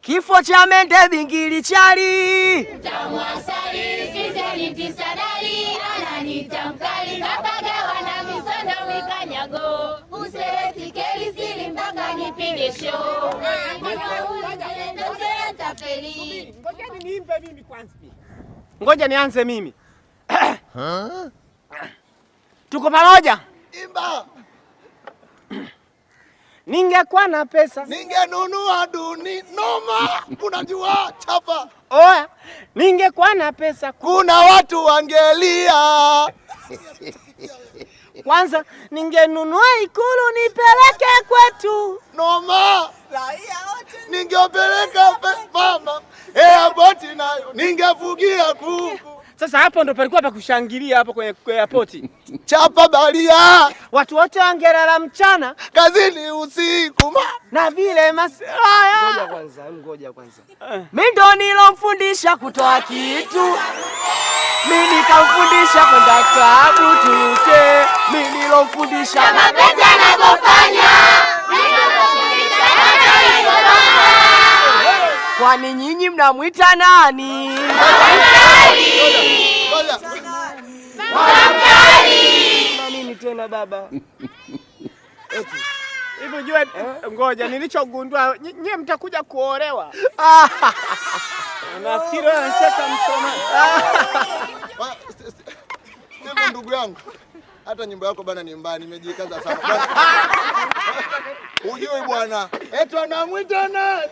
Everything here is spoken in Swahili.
Kifo cha mende bingili chali. Tamwasali sizeni tisadali. Ananita mkali kapagawa na misondo mikanyago. Useleti keli sili mpaka nipige show. Ngoja niimbe mimi kwanza. Ngoja nianze mimi. Tuko pamoja? Imba. Ningekuwa na pesa ningenunua duni noma. Unajua chapa. Oya, ningekuwa na pesa kuna watu wangelia. Kwanza ningenunua Ikulu nipeleke kwetu. Noma. Ningepeleka mama. Airport nayo ningefugia kuku. Sasa hapo ndo palikuwa pa kushangilia hapo kwenye airport. Chapa balia. Watu wote wangelala mchana, kazini usiku. Na vile Ngoja kwanza. Mimi ndo nilomfundisha kutoa kitu. Mimi nikamfundisha kwenda klabu tuke. Mimi nilomfundisha mapenzi anavyofanya. Kwani nyinyi mnamuita nani? Na nini tena baba? Hivi jua ngoja nilichogundua nyie mtakuja kuolewa. Nafikiri wanacheka msoma. Sema ndugu yangu. Hata nyimbo yako bana ni mbaya, nimejikaza sana. Ujui bwana. Eti anamuita nani?